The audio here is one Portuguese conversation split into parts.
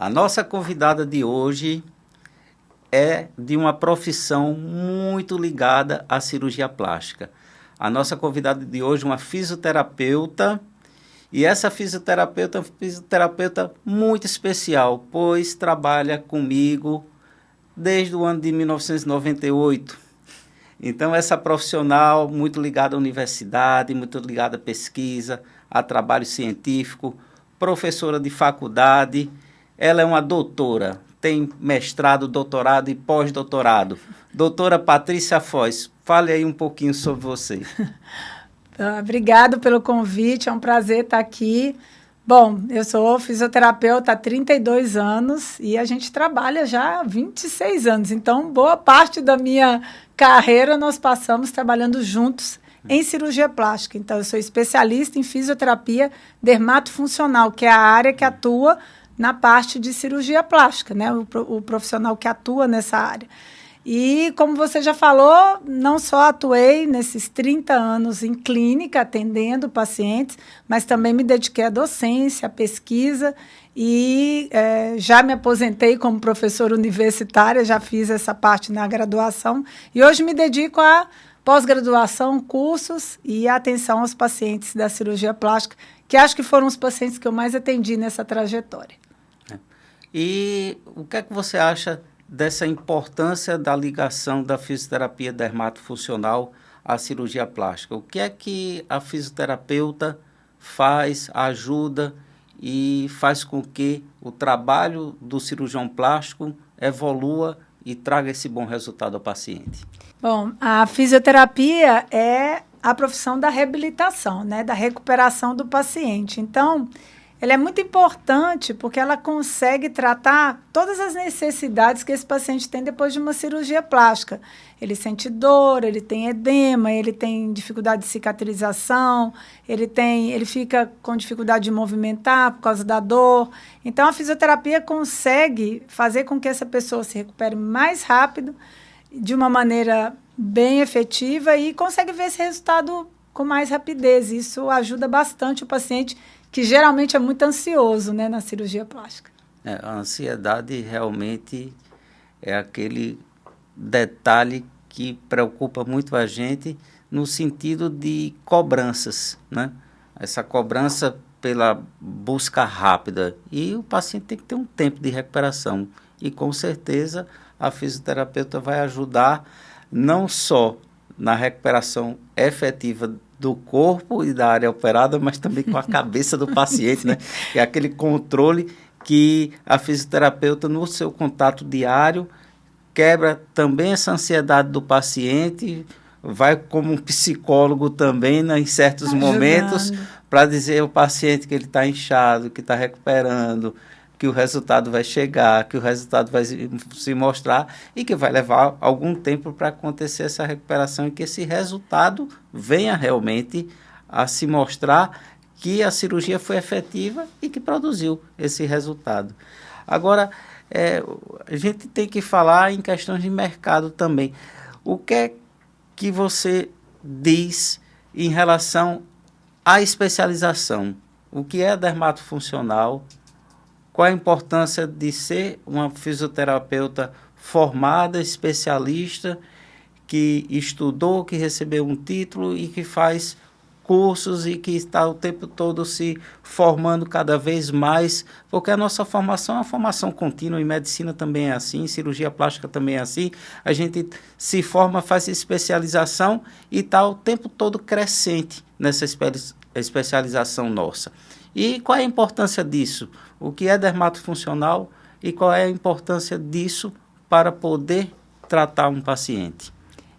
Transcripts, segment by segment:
A nossa convidada de hoje é de uma profissão muito ligada à cirurgia plástica. A nossa convidada de hoje é uma fisioterapeuta, e essa fisioterapeuta é uma fisioterapeuta muito especial, pois trabalha comigo desde o ano de 1998. Então, essa profissional muito ligada à universidade, muito ligada à pesquisa, a trabalho científico, professora de faculdade, ela é uma doutora, tem mestrado, doutorado e pós-doutorado. Doutora Patrícia Foz, fale aí um pouquinho sobre você. Obrigado pelo convite, é um prazer estar aqui. Bom, eu sou fisioterapeuta há 32 anos e a gente trabalha já há 26 anos. Então, boa parte da minha carreira nós passamos trabalhando juntos em cirurgia plástica. Então, eu sou especialista em fisioterapia dermatofuncional, que é a área que atua na parte de cirurgia plástica, né? O profissional que atua nessa área. E, como você já falou, não só atuei nesses 30 anos em clínica, atendendo pacientes, mas também me dediquei à docência, à pesquisa e já me aposentei como professora universitária, já fiz essa parte na graduação e hoje me dedico à pós-graduação, cursos e atenção aos pacientes da cirurgia plástica, que acho que foram os pacientes que eu mais atendi nessa trajetória. E o que é que você acha dessa importância da ligação da fisioterapia dermatofuncional à cirurgia plástica? O que é que a fisioterapeuta faz, ajuda e faz com que o trabalho do cirurgião plástico evolua e traga esse bom resultado ao paciente? Bom, a fisioterapia é a profissão da reabilitação, né, da recuperação do paciente. Então, ela é muito importante porque ela consegue tratar todas as necessidades que esse paciente tem depois de uma cirurgia plástica. Ele sente dor, ele tem edema, ele tem dificuldade de cicatrização, ele fica com dificuldade de movimentar por causa da dor. Então, a fisioterapia consegue fazer com que essa pessoa se recupere mais rápido, de uma maneira bem efetiva e consegue ver esse resultado com mais rapidez. Isso ajuda bastante o paciente, que geralmente é muito ansioso, né, na cirurgia plástica. A ansiedade realmente é aquele detalhe que preocupa muito a gente no sentido de cobranças, né? Essa cobrança pela busca rápida. E o paciente tem que ter um tempo de recuperação. E, com certeza, a fisioterapeuta vai ajudar não só na recuperação efetiva do corpo e da área operada, mas também com a cabeça do paciente, né? É aquele controle que a fisioterapeuta, no seu contato diário, quebra também essa ansiedade do paciente, vai como um psicólogo também, né, em certos momentos, para dizer ao paciente que ele está inchado, que está recuperando, que o resultado vai chegar, que o resultado vai se mostrar e que vai levar algum tempo para acontecer essa recuperação e que esse resultado venha realmente a se mostrar que a cirurgia foi efetiva e que produziu esse resultado. Agora, a gente tem que falar em questões de mercado também. O que é que você diz em relação à especialização? O que é dermatofuncional? Qual a importância de ser uma fisioterapeuta formada, especialista, que estudou, que recebeu um título e que faz cursos e que está o tempo todo se formando cada vez mais, porque a nossa formação é uma formação contínua, em medicina também é assim, em cirurgia plástica também é assim, a gente se forma, faz especialização e está o tempo todo crescente nessa especialização nossa. E qual é a importância disso? O que é dermatofuncional e qual é a importância disso para poder tratar um paciente?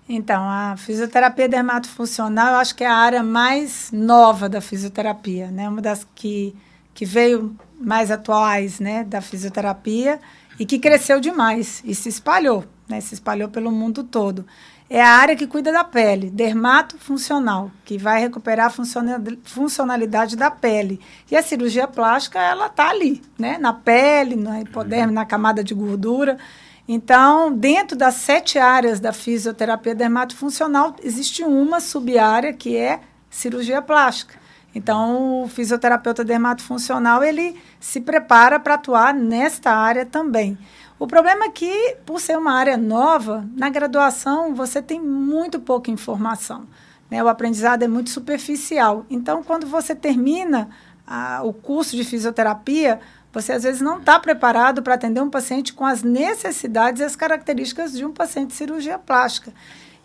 Então, a fisioterapia dermatofuncional, eu acho que é a área mais nova da fisioterapia, né? Uma das que veio mais atuais, né, da fisioterapia e que cresceu demais e se espalhou, né? Se espalhou pelo mundo todo. É a área que cuida da pele, dermatofuncional, que vai recuperar a funcionalidade da pele. E a cirurgia plástica, ela está ali, né? Na pele, na hipoderme, na camada de gordura. Então, dentro das 7 áreas da fisioterapia dermatofuncional, existe uma sub-área que é cirurgia plástica. Então, o fisioterapeuta dermatofuncional, ele se prepara para atuar nesta área também. O problema é que, por ser uma área nova, na graduação você tem muito pouca informação, né? O aprendizado é muito superficial. Então, quando você termina o curso de fisioterapia, você às vezes não está preparado para atender um paciente com as necessidades e as características de um paciente de cirurgia plástica.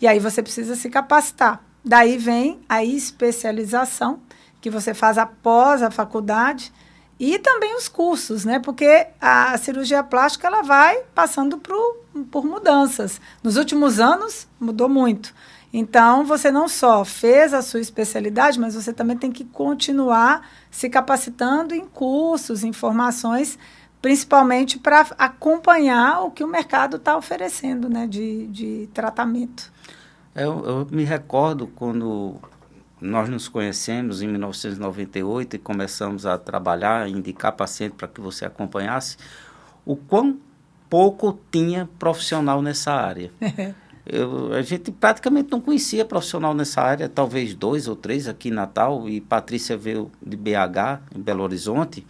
E aí você precisa se capacitar. Daí vem a especialização, que você faz após a faculdade, e também os cursos, né? Porque a cirurgia plástica ela vai passando por mudanças. Nos últimos anos, mudou muito. Então, você não só fez a sua especialidade, mas você também tem que continuar se capacitando em cursos, em formações, principalmente para acompanhar o que o mercado está oferecendo, né, de tratamento. Eu me recordo quando nós nos conhecemos em 1998 e começamos a trabalhar, indicar paciente para que você acompanhasse, o quão pouco tinha profissional nessa área. A gente praticamente não conhecia profissional nessa área, talvez 2 ou 3 aqui em Natal, e Patrícia veio de BH, em Belo Horizonte,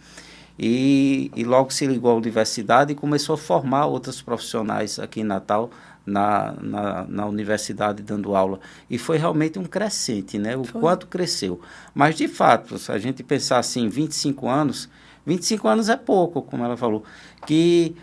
e logo se ligou à universidade e começou a formar outros profissionais aqui em Natal, na universidade, dando aula. E foi realmente um crescente, né? Quanto cresceu. Mas, de fato, se a gente pensar assim, 25 anos é pouco, como ela falou, que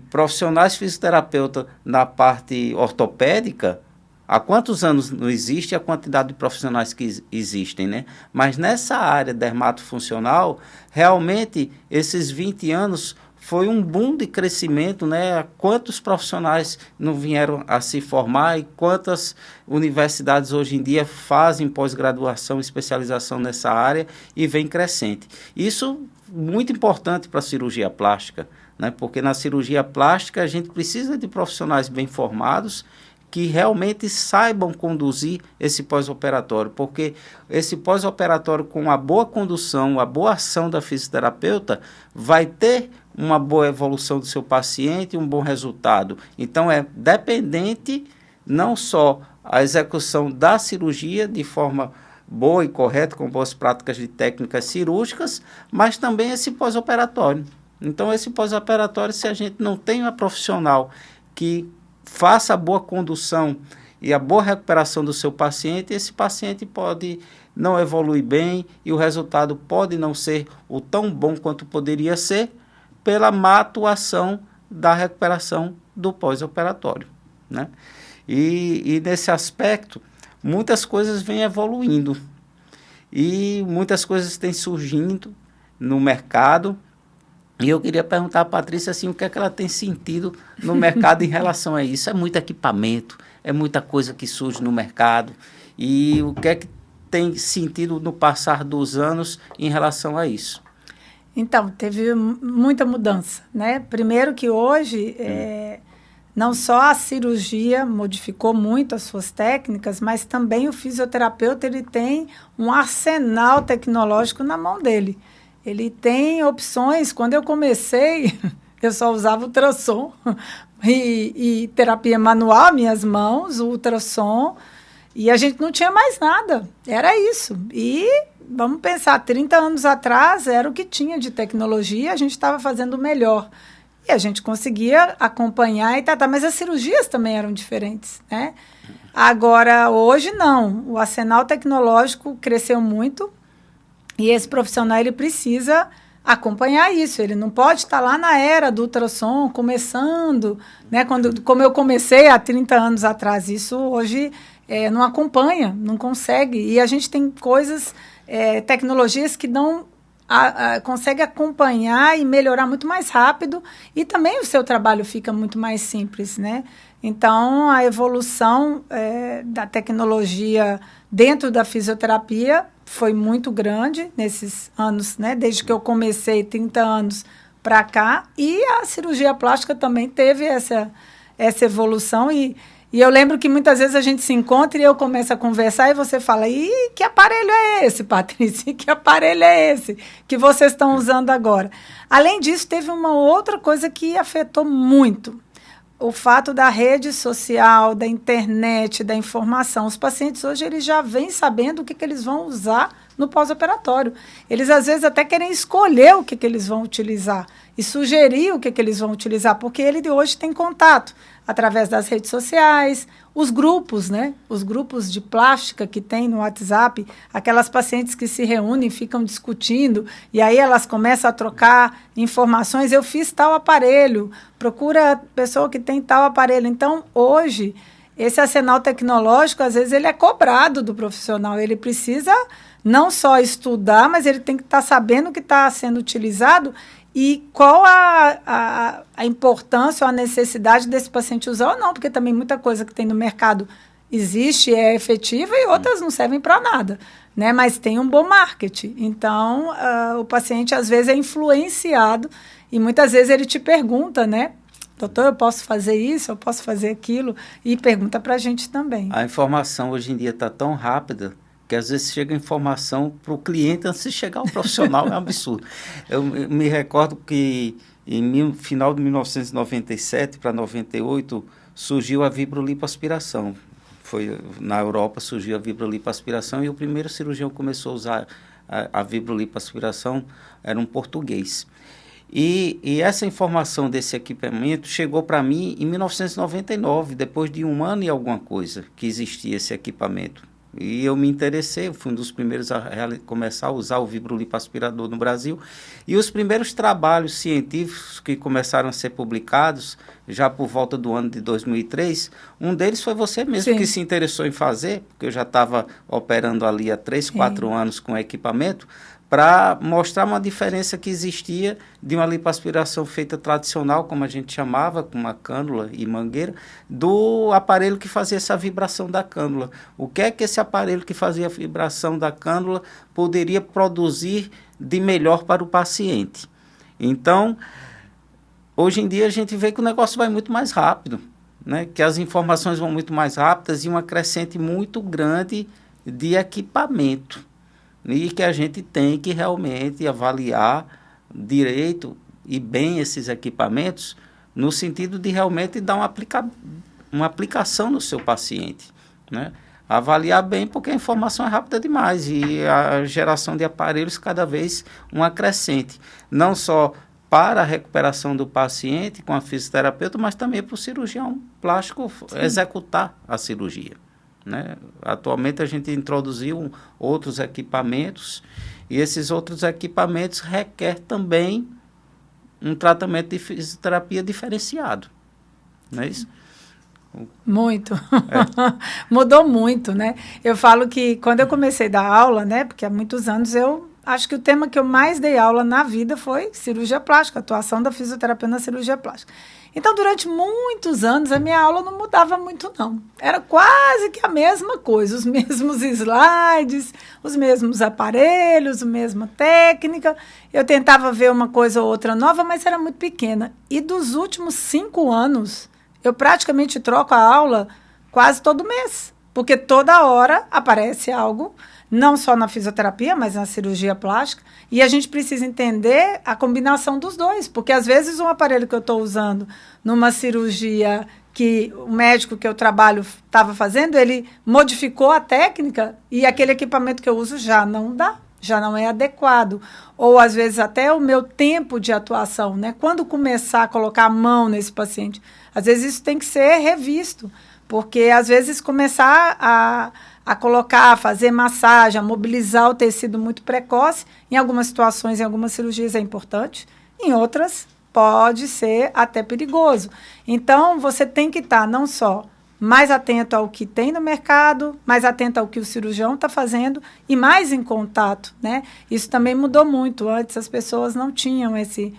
profissionais fisioterapeutas na parte ortopédica, há quantos anos não existe a quantidade de profissionais que existem, né? Mas nessa área dermatofuncional, realmente, esses 20 anos foi um boom de crescimento, né? Quantos profissionais não vieram a se formar e quantas universidades hoje em dia fazem pós-graduação, especialização nessa área e vem crescente. Isso muito importante para a cirurgia plástica, né? Porque na cirurgia plástica a gente precisa de profissionais bem formados que realmente saibam conduzir esse pós-operatório, porque esse pós-operatório com a boa condução, a boa ação da fisioterapeuta, vai ter uma boa evolução do seu paciente e um bom resultado. Então, é dependente não só a execução da cirurgia de forma boa e correta, com boas práticas de técnicas cirúrgicas, mas também esse pós-operatório. Então, esse pós-operatório, se a gente não tem uma profissional que faça a boa condução e a boa recuperação do seu paciente, esse paciente pode não evoluir bem e o resultado pode não ser o tão bom quanto poderia ser pela má atuação da recuperação do pós-operatório, né? E nesse aspecto, muitas coisas vêm evoluindo e muitas coisas têm surgindo no mercado. E eu queria perguntar a Patrícia assim, o que é que ela tem sentido no mercado em relação a isso. É muito equipamento, é muita coisa que surge no mercado. E o que é que tem sentido no passar dos anos em relação a isso? Então, teve muita mudança, né? Primeiro que hoje, não só a cirurgia modificou muito as suas técnicas, mas também o fisioterapeuta ele tem um arsenal tecnológico na mão dele. Ele tem opções. Quando eu comecei, eu só usava ultrassom e terapia manual, minhas mãos, o ultrassom, e a gente não tinha mais nada. Era isso. E vamos pensar, 30 anos atrás era o que tinha de tecnologia, a gente estava fazendo o melhor. E a gente conseguia acompanhar e tratar, mas as cirurgias também eram diferentes, né? Agora, hoje não. O arsenal tecnológico cresceu muito. E esse profissional, ele precisa acompanhar isso. Ele não pode estar lá na era do ultrassom, começando, né? Como eu comecei há 30 anos atrás. Isso hoje não acompanha, não consegue. E a gente tem coisas, tecnologias que não consegue acompanhar e melhorar muito mais rápido. E também o seu trabalho fica muito mais simples, né? Então, a evolução da tecnologia dentro da fisioterapia foi muito grande nesses anos, né? Desde que eu comecei, 30 anos para cá. E a cirurgia plástica também teve essa evolução. E eu lembro que muitas vezes a gente se encontra e eu começo a conversar e você fala, e que aparelho é esse, Patrícia? Que aparelho é esse que vocês estão usando agora? Além disso, teve uma outra coisa que afetou muito. O fato da rede social, da internet, da informação. Os pacientes hoje eles já vêm sabendo o que eles vão usar no pós-operatório. Eles, às vezes, até querem escolher o que eles vão utilizar e sugerir o que eles vão utilizar, porque ele hoje tem contato através das redes sociais, os grupos, né? Os grupos de plástica que tem no WhatsApp, aquelas pacientes que se reúnem, ficam discutindo, e aí elas começam a trocar informações. Eu fiz tal aparelho, procura a pessoa que tem tal aparelho. Então, hoje, esse arsenal tecnológico, às vezes, ele é cobrado do profissional. Ele precisa não só estudar, mas ele tem que estar sabendo o que está sendo utilizado e qual a importância ou a necessidade desse paciente usar ou não, porque também muita coisa que tem no mercado existe, é efetiva e outras não servem para nada, né? Mas tem um bom marketing. Então, o paciente, às vezes, é influenciado e muitas vezes ele te pergunta, né? Doutor, eu posso fazer isso, eu posso fazer aquilo? E pergunta para a gente também. A informação hoje em dia está tão rápida que às vezes chega informação para o cliente antes de chegar ao profissional, é um absurdo. Eu me recordo que final de 1997 para 98 surgiu a vibrolipoaspiração. Na Europa surgiu a vibrolipoaspiração e o primeiro cirurgião que começou a usar a vibrolipoaspiração era um português. E essa informação desse equipamento chegou para mim em 1999, depois de 1 ano e alguma coisa que existia esse equipamento. E eu me interessei, eu fui um dos primeiros a começar a usar o vibrolipoaspirador no Brasil. E os primeiros trabalhos científicos que começaram a ser publicados, já por volta do ano de 2003, um deles foi você mesmo que se interessou em fazer, porque eu já estava operando ali há 3, 4 anos com o equipamento, para mostrar uma diferença que existia de uma lipoaspiração feita tradicional, como a gente chamava, com uma cânula e mangueira, do aparelho que fazia essa vibração da cânula. O que é que esse aparelho que fazia a vibração da cânula poderia produzir de melhor para o paciente? Então, hoje em dia a gente vê que o negócio vai muito mais rápido, né? Que as informações vão muito mais rápidas e uma crescente muito grande de equipamento. E que a gente tem que realmente avaliar direito e bem esses equipamentos, no sentido de realmente dar uma aplicação no seu paciente, né? Avaliar bem, porque a informação é rápida demais e a geração de aparelhos cada vez uma crescente. Não só para a recuperação do paciente com a fisioterapeuta, mas também para o cirurgião plástico executar a cirurgia, né? Atualmente a gente introduziu outros equipamentos e esses outros equipamentos requer também um tratamento de fisioterapia diferenciado, não é isso? Muito. Mudou muito, né? Eu falo que quando eu comecei a dar aula, né? Porque há muitos anos eu acho que o tema que eu mais dei aula na vida foi cirurgia plástica, atuação da fisioterapia na cirurgia plástica. Então, durante muitos anos, a minha aula não mudava muito, não. Era quase que a mesma coisa, os mesmos slides, os mesmos aparelhos, a mesma técnica. Eu tentava ver uma coisa ou outra nova, mas era muito pequena. E dos últimos 5 anos, eu praticamente troco a aula quase todo mês, porque toda hora aparece algo, não só na fisioterapia, mas na cirurgia plástica, e a gente precisa entender a combinação dos dois, porque às vezes um aparelho que eu estou usando numa cirurgia que o médico que eu trabalho estava fazendo, ele modificou a técnica e aquele equipamento que eu uso já não dá, já não é adequado. Ou às vezes até o meu tempo de atuação, né? Quando começar a colocar a mão nesse paciente, às vezes isso tem que ser revisto, porque às vezes começar a colocar, a fazer massagem, a mobilizar o tecido muito precoce, em algumas situações, em algumas cirurgias é importante, em outras pode ser até perigoso. Então, você tem que estar não só mais atento ao que tem no mercado, mais atento ao que o cirurgião está fazendo e mais em contato, né? Isso também mudou muito. Antes as pessoas não tinham esse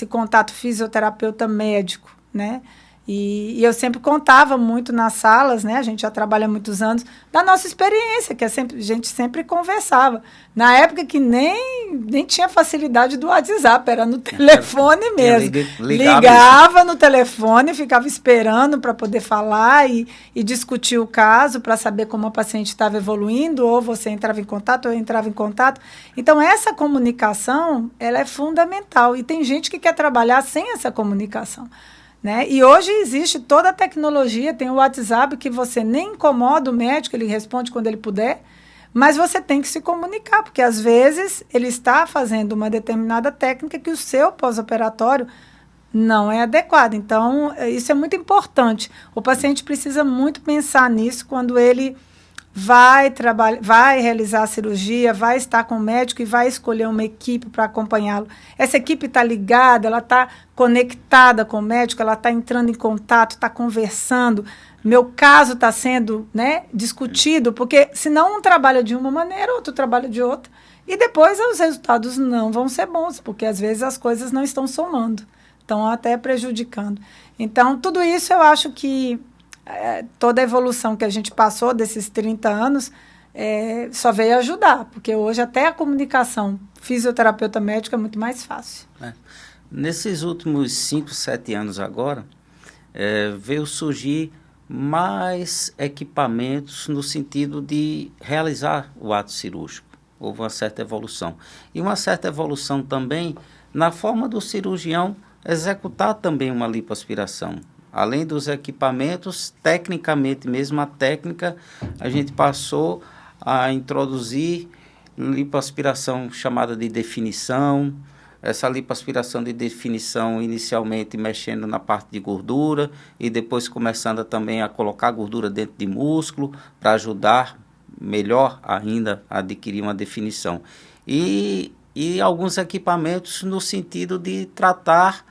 contato fisioterapeuta médico, né? E eu sempre contava muito nas salas, né? A gente já trabalha há muitos anos, da nossa experiência, que a gente sempre conversava. Na época que nem tinha facilidade do WhatsApp, era no telefone mesmo. Ligava no telefone, ficava esperando para poder falar e discutir o caso, para saber como a paciente estava evoluindo, ou você entrava em contato, ou eu entrava em contato. Então, essa comunicação, ela é fundamental. E tem gente que quer trabalhar sem essa comunicação, né? E hoje existe toda a tecnologia, tem o WhatsApp que você nem incomoda o médico, ele responde quando ele puder. Mas você tem que se comunicar, porque às vezes ele está fazendo uma determinada técnica que o seu pós-operatório não é adequado. Então, isso é muito importante. O paciente precisa muito pensar nisso quando ele vai realizar a cirurgia, vai estar com o médico e vai escolher uma equipe para acompanhá-lo. Essa equipe está ligada, ela está conectada com o médico, ela está entrando em contato, está conversando. Meu caso está sendo, né, discutido, porque senão um trabalha de uma maneira, outro trabalha de outra, e depois os resultados não vão ser bons, porque às vezes as coisas não estão somando, estão até prejudicando. Então, tudo isso eu acho que toda a evolução que a gente passou desses 30 anos só veio ajudar, porque hoje até a comunicação fisioterapeuta médico é muito mais fácil. Nesses últimos 5, 7 anos agora, veio surgir mais equipamentos no sentido de realizar o ato cirúrgico. Houve uma certa evolução. E uma certa evolução também na forma do cirurgião executar também uma lipoaspiração. Além dos equipamentos, tecnicamente mesmo a técnica, a gente passou a introduzir lipoaspiração chamada de definição. Essa lipoaspiração de definição inicialmente mexendo na parte de gordura e depois começando também a colocar gordura dentro de músculo para ajudar melhor ainda a adquirir uma definição. E alguns equipamentos no sentido de tratar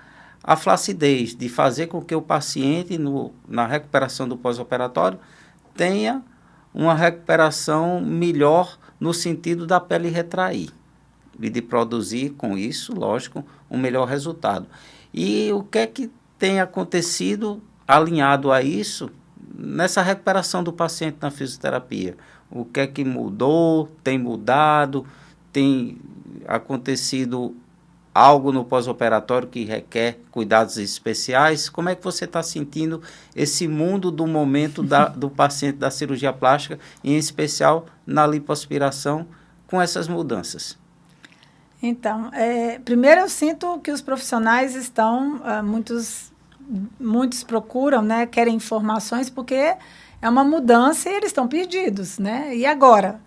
a flacidez, de fazer com que o paciente, na recuperação do pós-operatório, tenha uma recuperação melhor no sentido da pele retrair e de produzir, com isso, lógico, um melhor resultado. E o que é que tem acontecido alinhado a isso nessa recuperação do paciente na fisioterapia? O que é que mudou, tem mudado, tem acontecido algo no pós-operatório que requer cuidados especiais? Como é que você está sentindo esse mundo do momento do paciente da cirurgia plástica, em especial na lipoaspiração, com essas mudanças? Então, primeiro eu sinto que os profissionais estão, muitos procuram, né, querem informações, porque é uma mudança e eles estão perdidos, né? E agora?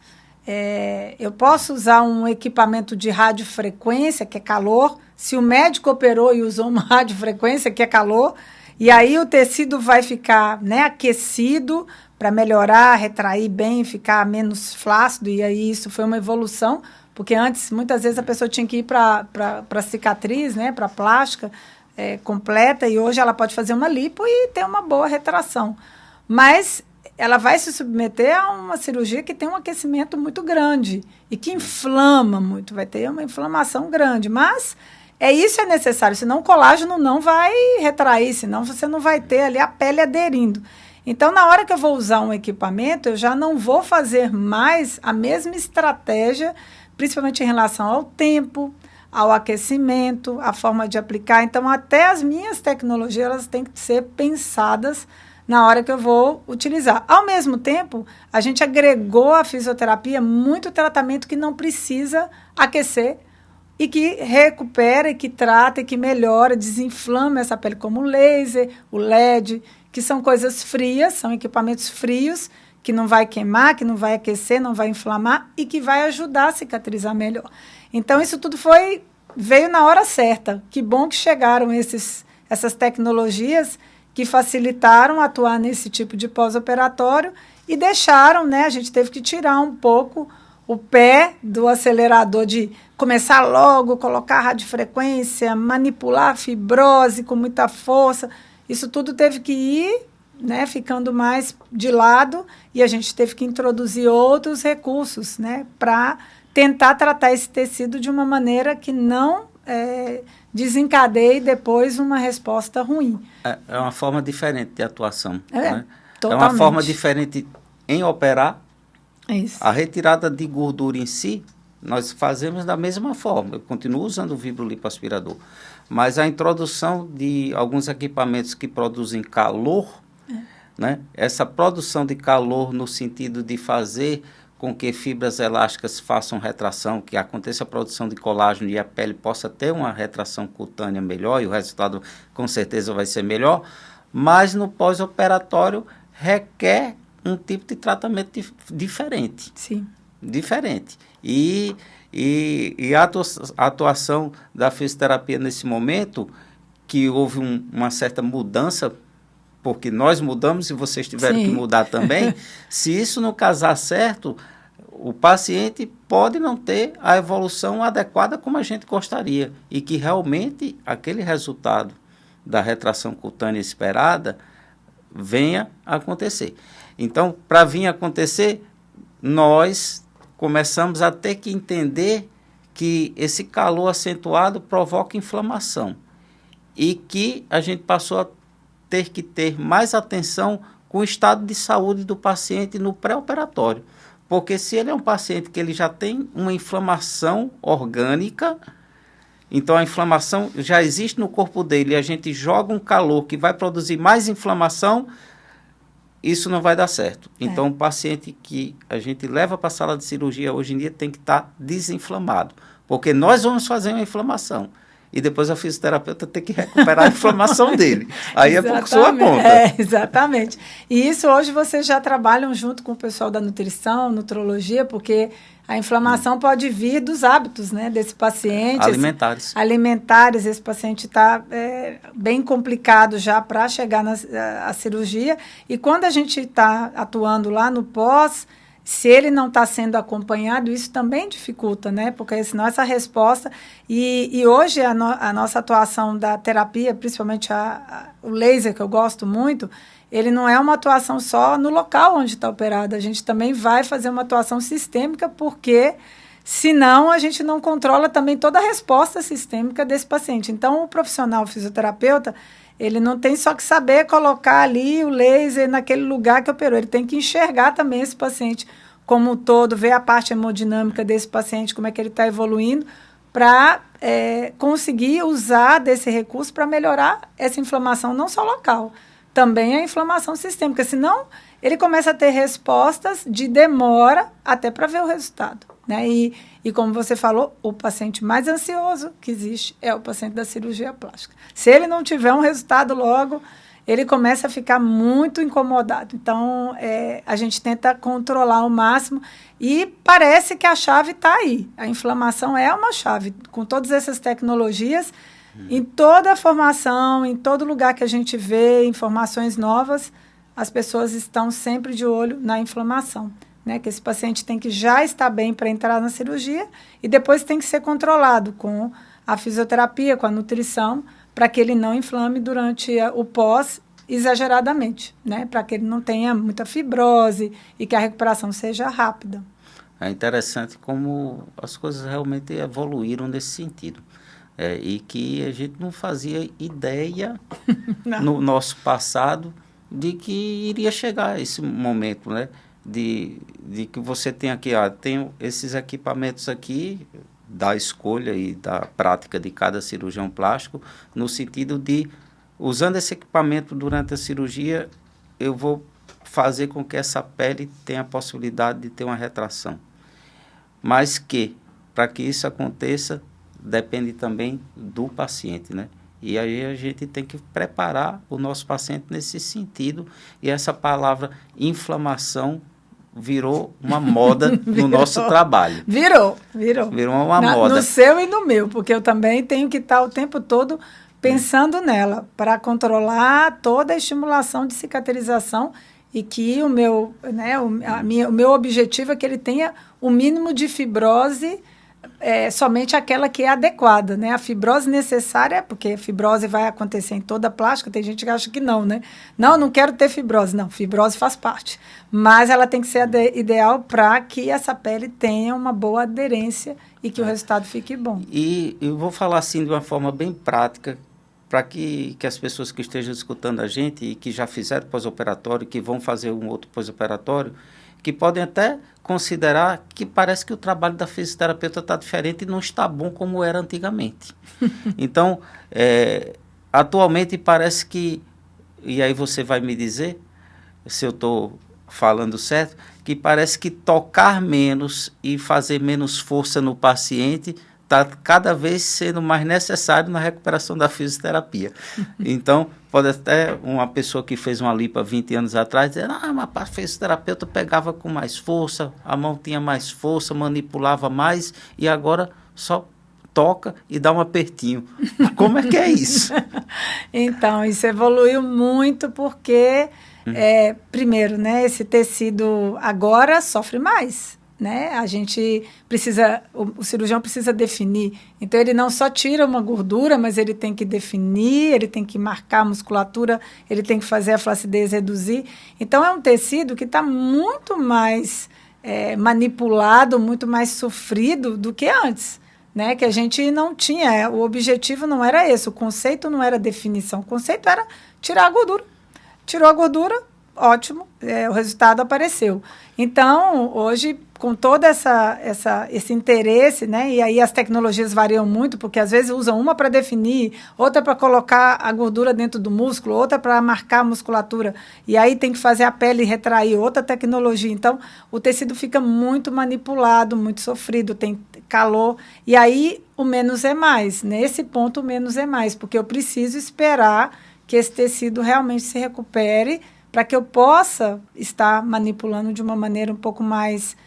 Eu posso usar um equipamento de radiofrequência, que é calor, se o médico operou e usou uma radiofrequência, que é calor, e aí o tecido vai ficar, né, aquecido para melhorar, retrair bem, ficar menos flácido, e aí isso foi uma evolução, porque antes, muitas vezes, a pessoa tinha que ir para cicatriz, né, para plástica completa, e hoje ela pode fazer uma lipo e ter uma boa retração. Mas ela vai se submeter a uma cirurgia que tem um aquecimento muito grande e que inflama muito, vai ter uma inflamação grande, mas isso é necessário, senão o colágeno não vai retrair, senão você não vai ter ali a pele aderindo. Então, na hora que eu vou usar um equipamento, eu já não vou fazer mais a mesma estratégia, principalmente em relação ao tempo, ao aquecimento, a forma de aplicar. Então, até as minhas tecnologias, elas têm que ser pensadas na hora que eu vou utilizar. Ao mesmo tempo, a gente agregou à fisioterapia muito tratamento que não precisa aquecer e que recupera, e que trata, e que melhora, desinflama essa pele, como o laser, o LED, que são coisas frias, são equipamentos frios, que não vai queimar, que não vai aquecer, não vai inflamar e que vai ajudar a cicatrizar melhor. Então, isso tudo veio na hora certa. Que bom que chegaram essas tecnologias que facilitaram atuar nesse tipo de pós-operatório e deixaram, né, a gente teve que tirar um pouco o pé do acelerador de começar logo, colocar radiofrequência, manipular a fibrose com muita força. Isso tudo teve que ir, né, ficando mais de lado, e a gente teve que introduzir outros recursos, né, para tentar tratar esse tecido de uma maneira que não desencadeie depois uma resposta ruim. É uma forma diferente de atuação. Né? Totalmente. É uma forma diferente em operar. Isso. A retirada de gordura em si, nós fazemos da mesma forma. Eu continuo usando o vibrolipoaspirador. Mas a introdução de alguns equipamentos que produzem calor, né? Essa produção de calor no sentido de fazer com que fibras elásticas façam retração, que aconteça a produção de colágeno e a pele possa ter uma retração cutânea melhor, e o resultado com certeza vai ser melhor, mas no pós-operatório requer um tipo de tratamento diferente. Sim. diferente. E a atuação da fisioterapia nesse momento, que houve uma certa mudança, porque nós mudamos e vocês tiveram que mudar também, se isso não casar certo, o paciente pode não ter a evolução adequada como a gente gostaria, e que realmente aquele resultado da retração cutânea esperada venha a acontecer. Então, para vir a acontecer, nós começamos a ter que entender que esse calor acentuado provoca inflamação e que a gente passou a ter que ter mais atenção com o estado de saúde do paciente no pré-operatório. Porque se ele é um paciente que ele já tem uma inflamação orgânica, então a inflamação já existe no corpo dele e a gente joga um calor que vai produzir mais inflamação, isso não vai dar certo. Então, o paciente que a gente leva para a sala de cirurgia hoje em dia tem que estar desinflamado, porque nós vamos fazer uma inflamação. E depois a fisioterapeuta tem que recuperar a inflamação dele. Aí é por sua conta. Exatamente. E isso hoje vocês já trabalham junto com o pessoal da nutrição, nutrologia, porque a inflamação pode vir dos hábitos, né, desse paciente. Alimentares. Alimentares. Esse paciente está bem complicado já para chegar à cirurgia. E quando a gente está atuando lá no pós, se ele não está sendo acompanhado, isso também dificulta, né? Porque senão essa resposta... E hoje a nossa atuação da terapia, principalmente o laser, que eu gosto muito, ele não é uma atuação só no local onde está operado. A gente também vai fazer uma atuação sistêmica, porque senão a gente não controla também toda a resposta sistêmica desse paciente. Então, o profissional fisioterapeuta, ele não tem só que saber colocar ali o laser naquele lugar que operou. Ele tem que enxergar também esse paciente como um todo, ver a parte hemodinâmica desse paciente, como é que ele está evoluindo, para conseguir usar desse recurso para melhorar essa inflamação, não só local, também a inflamação sistêmica. Senão, ele começa a ter respostas de demora até para ver o resultado, né? E como você falou, o paciente mais ansioso que existe é o paciente da cirurgia plástica. Se ele não tiver um resultado logo, ele começa a ficar muito incomodado. Então, a gente tenta controlar ao máximo e parece que a chave está aí. A inflamação é uma chave. Com todas essas tecnologias, em toda a formação, em todo lugar que a gente vê informações novas, as pessoas estão sempre de olho na inflamação, né? Que esse paciente tem que já estar bem para entrar na cirurgia e depois tem que ser controlado com a fisioterapia, com a nutrição, para que ele não inflame durante o pós exageradamente, né? Para que ele não tenha muita fibrose e que a recuperação seja rápida. É interessante como as coisas realmente evoluíram nesse sentido. E que a gente não fazia ideia no nosso passado de que iria chegar esse momento, né? De que você tem aqui, tem esses equipamentos aqui, da escolha e da prática de cada cirurgião plástico, no sentido de, usando esse equipamento durante a cirurgia, eu vou fazer com que essa pele tenha a possibilidade de ter uma retração. Mas que, para que isso aconteça, depende também do paciente, né? E aí a gente tem que preparar o nosso paciente nesse sentido, e essa palavra inflamação virou uma moda no nosso trabalho. Virou uma moda. No seu e no meu, porque eu também tenho que estar o tempo todo pensando nela, para controlar toda a estimulação de cicatrização, e que o meu objetivo é que ele tenha o mínimo de fibrose, somente aquela que é adequada, né? A fibrose necessária, porque a fibrose vai acontecer em toda a plástica, tem gente que acha que não, né? Não quero ter fibrose. Não, fibrose faz parte. Mas ela tem que ser ideal para que essa pele tenha uma boa aderência e que o resultado fique bom. E eu vou falar assim de uma forma bem prática, para que as pessoas que estejam escutando a gente e que já fizeram pós-operatório, que vão fazer um outro pós-operatório, que podem até considerar que parece que o trabalho da fisioterapeuta está diferente e não está bom como era antigamente. Então, atualmente parece que, e aí você vai me dizer se eu estou falando certo, que parece que tocar menos e fazer menos força no paciente está cada vez sendo mais necessário na recuperação da fisioterapia. Então, pode até uma pessoa que fez uma lipo há 20 anos atrás dizer, mas a fisioterapeuta pegava com mais força, a mão tinha mais força, manipulava mais, e agora só toca e dá um apertinho. Como é que é isso? Então, isso evoluiu muito porque, primeiro, né, esse tecido agora sofre mais. Né? A gente precisa, o cirurgião precisa definir. Então, ele não só tira uma gordura, mas ele tem que definir, ele tem que marcar a musculatura, ele tem que fazer a flacidez reduzir. Então, é um tecido que está muito mais manipulado, muito mais sofrido do que antes. Né? Que a gente não tinha, o objetivo não era esse, o conceito não era definição, o conceito era tirar a gordura. Tirou a gordura, ótimo, o resultado apareceu. Então, hoje, com todo esse interesse, né, e aí as tecnologias variam muito, porque às vezes usam uma para definir, outra para colocar a gordura dentro do músculo, outra para marcar a musculatura, e aí tem que fazer a pele retrair, outra tecnologia. Então, o tecido fica muito manipulado, muito sofrido, tem calor, e aí o menos é mais. Nesse ponto, o menos é mais, porque eu preciso esperar que esse tecido realmente se recupere para que eu possa estar manipulando de uma maneira um pouco mais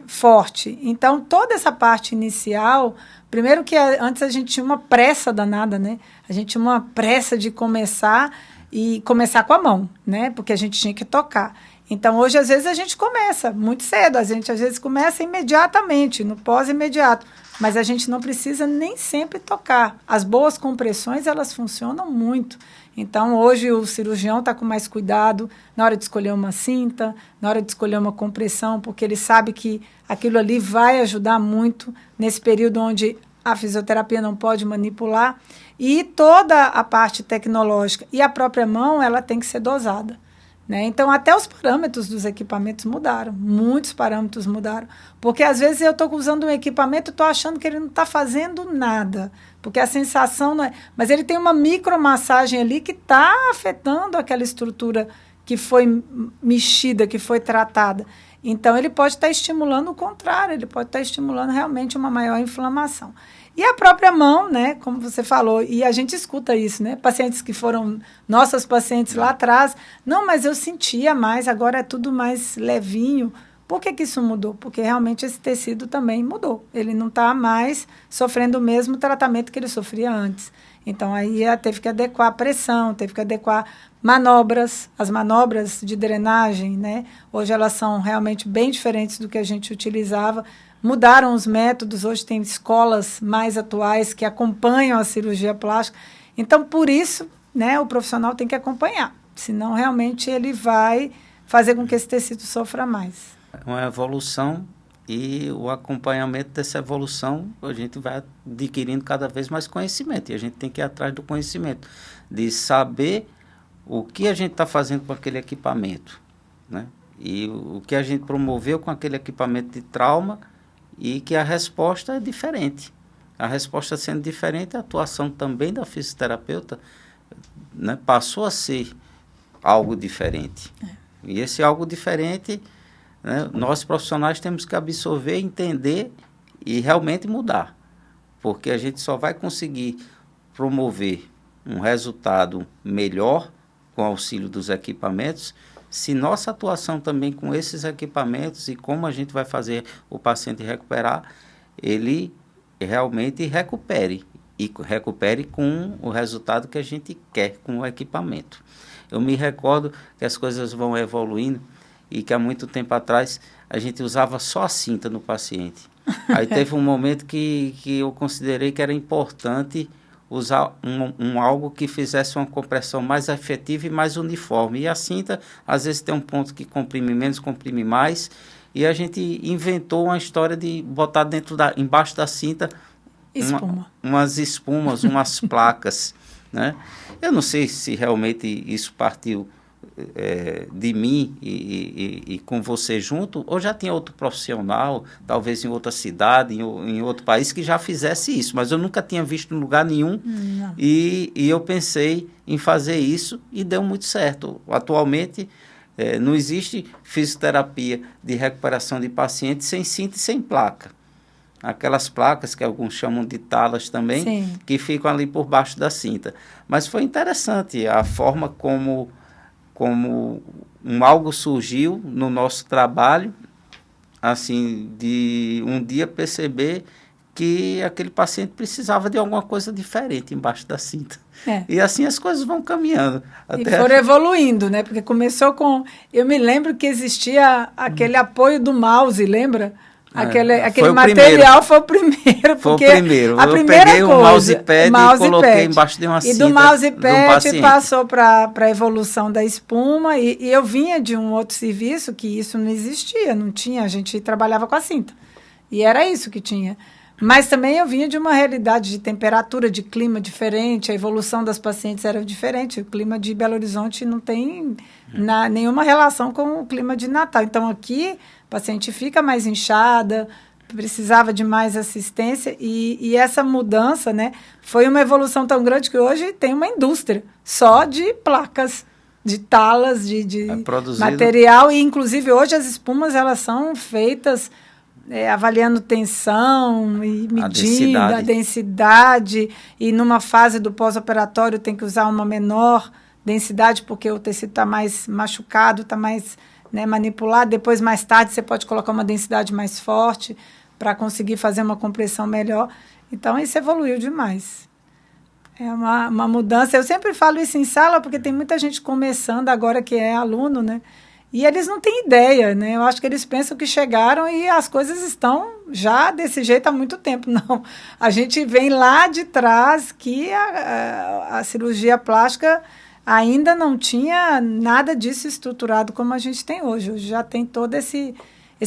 forte. Então, toda essa parte inicial, primeiro que antes a gente tinha uma pressa danada, né? A gente tinha uma pressa de começar e começar com a mão, né? Porque a gente tinha que tocar. Então, hoje, às vezes, a gente começa muito cedo, a gente, às vezes, começa imediatamente, no pós-imediato, mas a gente não precisa nem sempre tocar. As boas compressões, elas funcionam muito. Então, hoje, o cirurgião está com mais cuidado na hora de escolher uma cinta, na hora de escolher uma compressão, porque ele sabe que aquilo ali vai ajudar muito nesse período onde a fisioterapia não pode manipular. E toda a parte tecnológica e a própria mão, ela tem que ser dosada. Né? Então, até os parâmetros dos equipamentos mudaram, muitos parâmetros mudaram, porque às vezes eu estou usando um equipamento e estou achando que ele não está fazendo nada, porque a sensação não é... Mas ele tem uma micromassagem ali que está afetando aquela estrutura que foi mexida, que foi tratada. Então, ele pode estar estimulando o contrário, ele pode estar estimulando realmente uma maior inflamação. E a própria mão, né, como você falou, e a gente escuta isso, né, pacientes que foram nossas pacientes lá atrás, não, mas eu sentia mais, agora é tudo mais levinho. Por que isso mudou? Porque realmente esse tecido também mudou. Ele não está mais sofrendo o mesmo tratamento que ele sofria antes. Então, aí teve que adequar a pressão, teve que adequar manobras, as manobras de drenagem, né, hoje elas são realmente bem diferentes do que a gente utilizava. Mudaram os métodos, hoje tem escolas mais atuais que acompanham a cirurgia plástica. Então, por isso, né, o profissional tem que acompanhar, senão realmente ele vai fazer com que esse tecido sofra mais. É uma evolução e o acompanhamento dessa evolução, a gente vai adquirindo cada vez mais conhecimento e a gente tem que ir atrás do conhecimento, de saber o que a gente está fazendo com aquele equipamento, né? E o que a gente promoveu com aquele equipamento de trauma, e que a resposta é diferente. A resposta sendo diferente, a atuação também da fisioterapeuta, né, passou a ser algo diferente. E esse algo diferente, né, nós profissionais temos que absorver, entender e realmente mudar. Porque a gente só vai conseguir promover um resultado melhor com o auxílio dos equipamentos se nossa atuação também com esses equipamentos e como a gente vai fazer o paciente recuperar, ele realmente recupere. E recupere com o resultado que a gente quer com o equipamento. Eu me recordo que as coisas vão evoluindo e que há muito tempo atrás a gente usava só a cinta no paciente. Aí teve um momento que eu considerei que era importante usar algo que fizesse uma compressão mais efetiva e mais uniforme. E a cinta, às vezes, tem um ponto que comprime menos, comprime mais. E a gente inventou uma história de botar embaixo da cinta umas espumas, umas placas. Né? Eu não sei se realmente isso partiu de mim e com você junto, ou já tinha outro profissional, talvez em outra cidade, em outro país, que já fizesse isso, mas eu nunca tinha visto em lugar nenhum. E eu pensei em fazer isso e deu muito certo. Atualmente, não existe fisioterapia de recuperação de pacientes sem cinta e sem placa. aquelas placas que alguns chamam de talas também, Sim. que ficam ali por baixo da cinta. Mas foi interessante a forma como algo surgiu no nosso trabalho, assim, de um dia perceber que aquele paciente precisava de alguma coisa diferente embaixo da cinta. E assim as coisas vão caminhando. E foram evoluindo, né? Porque começou com... Eu me lembro que existia aquele apoio do mouse, lembra? Aquele material foi o primeiro. Foi o primeiro. Eu peguei o mousepad e coloquei embaixo de uma cinta. E do mousepad passou para a evolução da espuma. E eu vinha de um outro serviço que isso não existia, não tinha. A gente trabalhava com a cinta. E era isso que tinha. Mas também eu vinha de uma realidade de temperatura, de clima diferente, a evolução das pacientes era diferente. O clima de Belo Horizonte não tem nenhuma relação com o clima de Natal. Então, aqui, a paciente fica mais inchada, precisava de mais assistência, e essa mudança, né, foi uma evolução tão grande que hoje tem uma indústria só de placas, de talas, de material, e inclusive hoje as espumas elas são feitas... avaliando tensão e medindo a densidade, e numa fase do pós-operatório tem que usar uma menor densidade porque o tecido está mais machucado, está mais manipulado. Depois, mais tarde, você pode colocar uma densidade mais forte para conseguir fazer uma compressão melhor. Então, isso evoluiu demais. É uma mudança. Eu sempre falo isso em sala porque tem muita gente começando agora que é aluno, né? E eles não têm ideia, né? Eu acho que eles pensam que chegaram e as coisas estão já desse jeito há muito tempo. Não, a gente vem lá de trás que a cirurgia plástica ainda não tinha nada disso estruturado como a gente tem hoje. Hoje já tem todo esse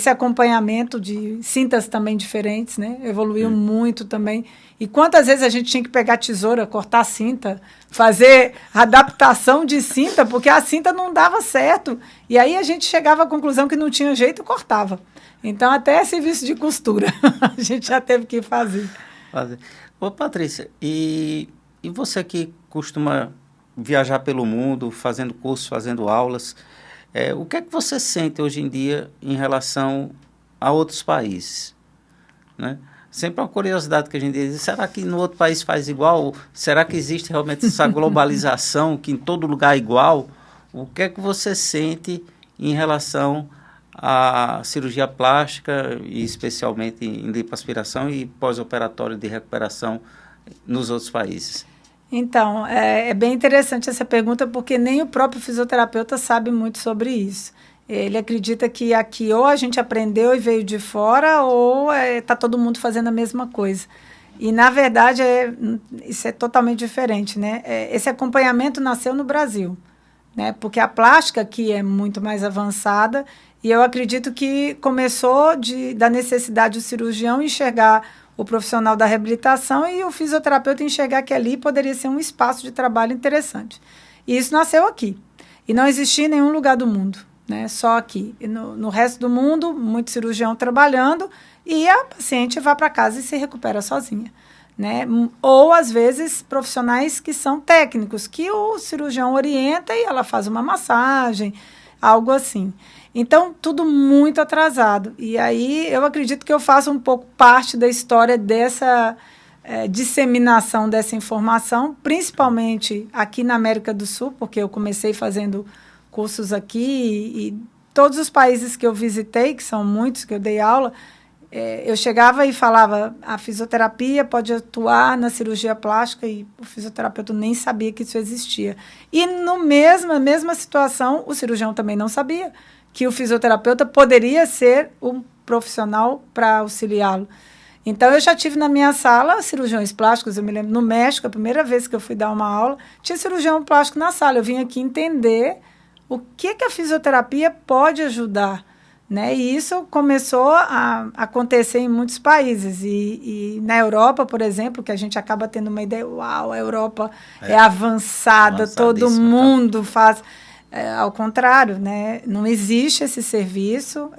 acompanhamento de cintas também diferentes, né? Evoluiu muito também. E quantas vezes a gente tinha que pegar tesoura, cortar a cinta, fazer adaptação de cinta, porque a cinta não dava certo. E aí a gente chegava à conclusão que não tinha jeito e cortava. Então, até serviço de costura a gente já teve que fazer. Ô, Patrícia, e você que costuma viajar pelo mundo, fazendo cursos, fazendo aulas, o que é que você sente hoje em dia em relação a outros países, né? Sempre uma curiosidade que a gente diz, será que no outro país faz igual? Será que existe realmente essa globalização, que em todo lugar é igual? O que é que você sente em relação à cirurgia plástica, e especialmente em lipoaspiração e pós-operatório de recuperação nos outros países? Então, é bem interessante essa pergunta, porque nem o próprio fisioterapeuta sabe muito sobre isso. Ele acredita que aqui ou a gente aprendeu e veio de fora, ou está todo mundo fazendo a mesma coisa. E, na verdade, isso é totalmente diferente, né? Esse acompanhamento nasceu no Brasil, né? Porque a plástica aqui é muito mais avançada, e eu acredito que começou da necessidade do cirurgião enxergar o profissional da reabilitação e o fisioterapeuta enxergar que ali poderia ser um espaço de trabalho interessante. E isso nasceu aqui. E não existia em nenhum lugar do mundo, né? Só aqui. E no resto do mundo, muito cirurgião trabalhando e a paciente vai para casa e se recupera sozinha, né? Ou, às vezes, profissionais que são técnicos, que o cirurgião orienta e ela faz uma massagem, algo assim. Então, tudo muito atrasado. E aí, eu acredito que eu faço um pouco parte da história dessa disseminação dessa informação, principalmente aqui na América do Sul, porque eu comecei fazendo cursos aqui e todos os países que eu visitei, que são muitos que eu dei aula, eu chegava e falava, a fisioterapia pode atuar na cirurgia plástica, e o fisioterapeuta nem sabia que isso existia. E na mesma situação, o cirurgião também não sabia que o fisioterapeuta poderia ser um profissional para auxiliá-lo. Então, eu já tive na minha sala cirurgiões plásticos. Eu me lembro, no México, a primeira vez que eu fui dar uma aula, tinha cirurgião plástico na sala. Eu vim aqui entender o que a fisioterapia pode ajudar, né? E isso começou a acontecer em muitos países. E na Europa, por exemplo, que a gente acaba tendo uma ideia, uau, a Europa é avançada, todo mundo faz... ao contrário, né? Não existe esse serviço.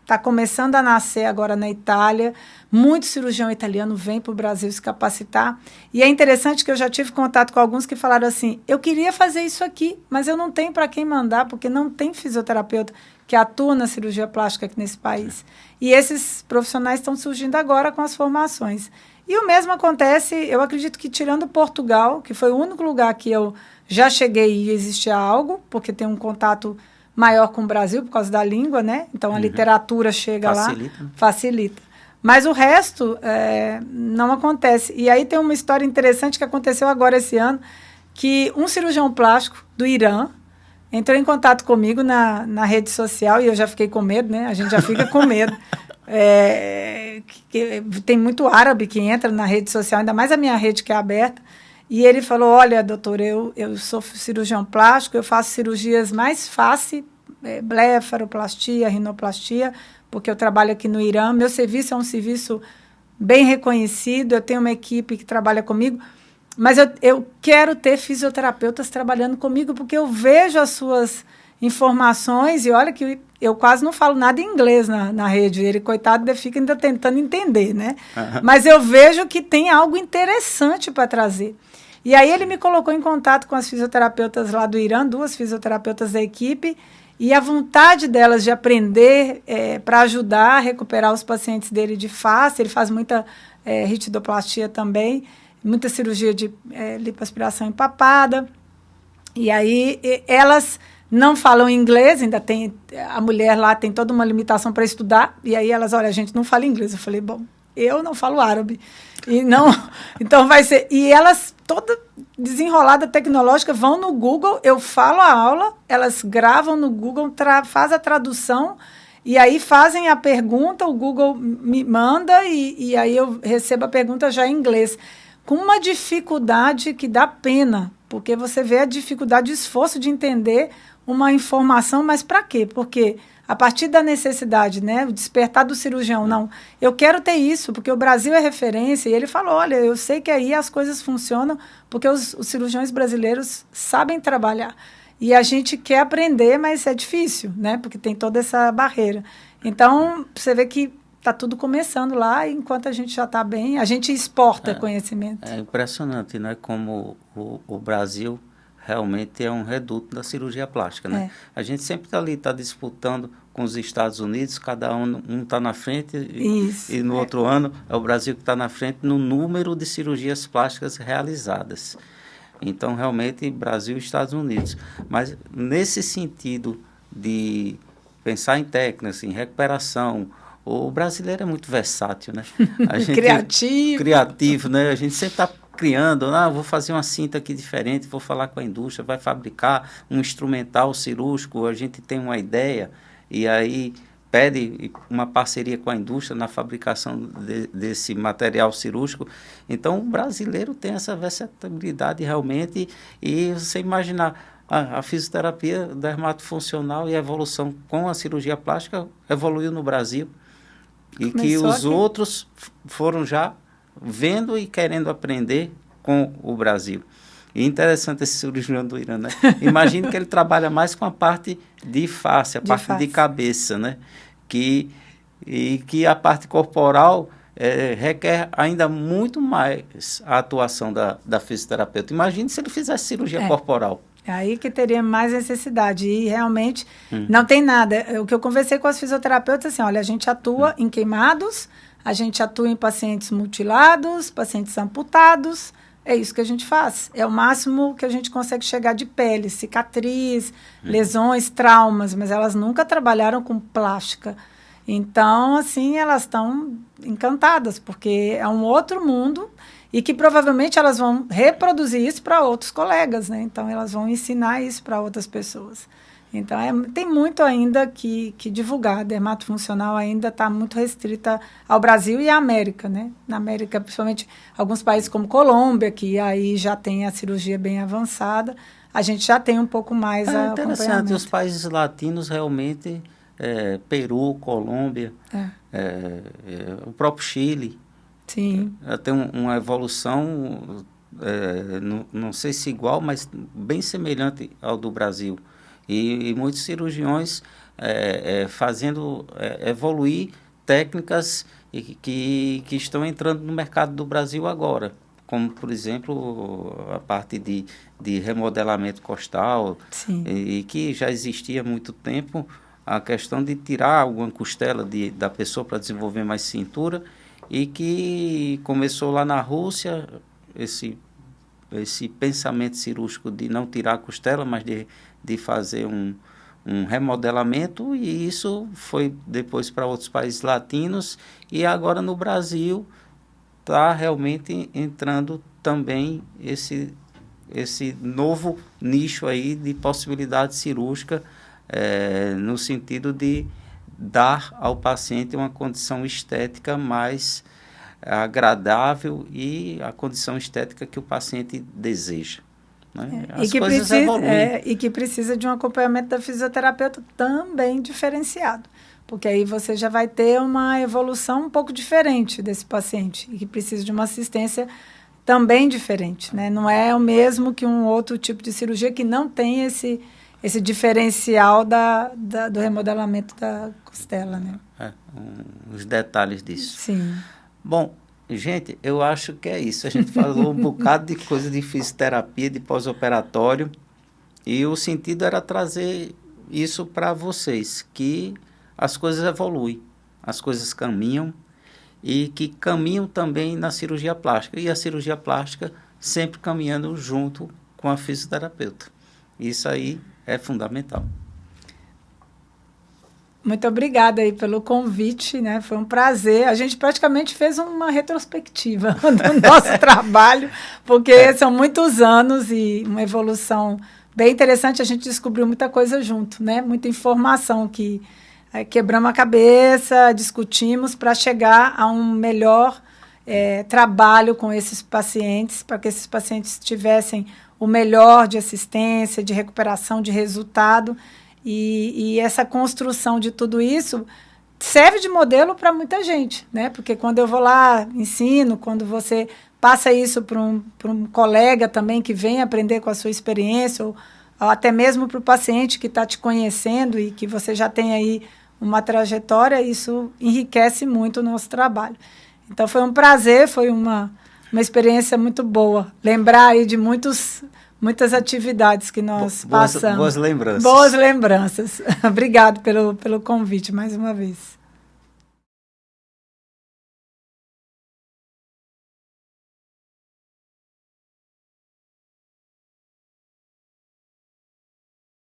Está começando a nascer agora na Itália. Muito cirurgião italiano vem para o Brasil se capacitar. E é interessante que eu já tive contato com alguns que falaram assim, eu queria fazer isso aqui, mas eu não tenho para quem mandar, porque não tem fisioterapeuta que atua na cirurgia plástica aqui nesse país. E esses profissionais estão surgindo agora com as formações. E o mesmo acontece, eu acredito que tirando Portugal, que foi o único lugar que eu já cheguei e existia algo, porque tem um contato maior com o Brasil por causa da língua, né? Então a literatura chega Facilita. lá, facilita. Mas o resto não acontece. E aí tem uma história interessante que aconteceu agora esse ano, que um cirurgião plástico do Irã entrou em contato comigo na rede social, e eu já fiquei com medo, né? A gente já fica com medo. Tem muito árabe que entra na rede social, ainda mais a minha rede que é aberta. E ele falou, olha, doutor, eu sou cirurgião plástico, eu faço cirurgias mais fáceis, blefaroplastia, rinoplastia, porque eu trabalho aqui no Irã. Meu serviço é um serviço bem reconhecido, eu tenho uma equipe que trabalha comigo, mas eu quero ter fisioterapeutas trabalhando comigo, porque eu vejo as suas informações, e olha que eu quase não falo nada em inglês na rede, ele, coitado, fica ainda tentando entender, né? Mas eu vejo que tem algo interessante para trazer. E aí ele me colocou em contato com as fisioterapeutas lá do Irã, 2 fisioterapeutas da equipe, e a vontade delas de aprender para ajudar a recuperar os pacientes dele de face. Ele faz muita ritidoplastia também, muita cirurgia de lipoaspiração empapada. E aí elas não falam inglês, ainda tem, a mulher lá tem toda uma limitação para estudar, e aí elas, olha, a gente não fala inglês. Eu falei, bom, eu não falo árabe, e não, então vai ser, e elas toda desenrolada tecnológica, vão no Google, eu falo a aula, elas gravam no Google, faz a tradução, e aí fazem a pergunta, o Google me manda, e aí eu recebo a pergunta já em inglês, com uma dificuldade que dá pena, porque você vê a dificuldade, o esforço de entender uma informação, mas para quê? Porque a partir da necessidade, né, o despertar do cirurgião, não, eu quero ter isso, porque o Brasil é referência, e ele falou, olha, eu sei que aí as coisas funcionam, porque os cirurgiões brasileiros sabem trabalhar, e a gente quer aprender, mas é difícil, né, porque tem toda essa barreira. Então, você vê que está tudo começando lá, enquanto a gente já está bem, a gente exporta conhecimento. É impressionante, né, como o Brasil realmente é um reduto da cirurgia plástica, né? A gente sempre está disputando com os Estados Unidos, cada um está na frente, e no outro ano é o Brasil que está na frente no número de cirurgias plásticas realizadas. Então, realmente, Brasil e Estados Unidos. Mas, nesse sentido de pensar em técnicas, em recuperação, o brasileiro é muito versátil, né? A gente criativo, né? A gente sempre está criando, vou fazer uma cinta aqui diferente, vou falar com a indústria, vai fabricar um instrumental cirúrgico, a gente tem uma ideia e aí pede uma parceria com a indústria na fabricação desse material cirúrgico. Então, o brasileiro tem essa versatilidade realmente, e você imaginar a fisioterapia dermatofuncional e a evolução com a cirurgia plástica evoluiu no Brasil, e que os outros foram já vendo e querendo aprender com o Brasil. E interessante esse cirurgião do Irã, né? Imagino que ele trabalha mais com a parte de face, a parte de cabeça, né? E que a parte corporal requer ainda muito mais a atuação da fisioterapeuta. Imagine se ele fizesse cirurgia corporal. Aí que teria mais necessidade, e realmente não tem nada. O que eu conversei com as fisioterapeutas, assim, olha, a gente atua em queimados, a gente atua em pacientes mutilados, pacientes amputados, é isso que a gente faz. É o máximo que a gente consegue chegar de pele, cicatriz, lesões, traumas, mas elas nunca trabalharam com plástica. Então, assim, elas estão encantadas, porque é um outro mundo, e que provavelmente elas vão reproduzir isso para outros colegas, né? Então, elas vão ensinar isso para outras pessoas. Então, tem muito ainda que divulgar. A dermatofuncional ainda está muito restrita ao Brasil e à América, né? Na América, principalmente alguns países como Colômbia, que aí já tem a cirurgia bem avançada, a gente já tem um pouco mais a interessante, os países latinos realmente, Peru, Colômbia, o próprio Chile, sim, tem uma evolução, não sei se igual, mas bem semelhante ao do Brasil. E muitos cirurgiões fazendo evoluir técnicas que estão entrando no mercado do Brasil agora, como, por exemplo, a parte de remodelamento costal, e que já existia há muito tempo, a questão de tirar alguma costela da pessoa para desenvolver mais cintura, e que começou lá na Rússia, esse pensamento cirúrgico de não tirar a costela, mas de fazer um remodelamento, e isso foi depois para outros países latinos, e agora no Brasil está realmente entrando também esse novo nicho aí de possibilidade cirúrgica, no sentido de dar ao paciente uma condição estética mais agradável e a condição estética que o paciente deseja. Né? As coisas evoluem. E que precisa de um acompanhamento da fisioterapeuta também diferenciado, porque aí você já vai ter uma evolução um pouco diferente desse paciente e que precisa de uma assistência também diferente, né? Não é o mesmo que um outro tipo de cirurgia que não tem esse diferencial do remodelamento da costela, né? Os detalhes disso. Sim. Bom, gente, eu acho que é isso. A gente falou um bocado de coisa de fisioterapia, de pós-operatório, e o sentido era trazer isso para vocês, que as coisas evoluem, as coisas caminham, e que caminham também na cirurgia plástica. E a cirurgia plástica sempre caminhando junto com a fisioterapeuta. Isso aí é fundamental. Muito obrigada aí pelo convite, né? Foi um prazer. A gente praticamente fez uma retrospectiva do nosso trabalho, porque são muitos anos e uma evolução bem interessante. A gente descobriu muita coisa junto, né? Muita informação que quebramos a cabeça, discutimos para chegar a um melhor trabalho com esses pacientes, para que esses pacientes tivessem o melhor de assistência, de recuperação, de resultado. E essa construção de tudo isso serve de modelo para muita gente, né? Porque quando eu vou lá, ensino, quando você passa isso para um colega também que vem aprender com a sua experiência, ou até mesmo para o paciente que está te conhecendo e que você já tem aí uma trajetória, isso enriquece muito o nosso trabalho. Então, foi um prazer, foi uma experiência muito boa. Lembrar aí de muitas atividades que nós passamos. Boas lembranças. Boas lembranças. Obrigado pelo convite mais uma vez.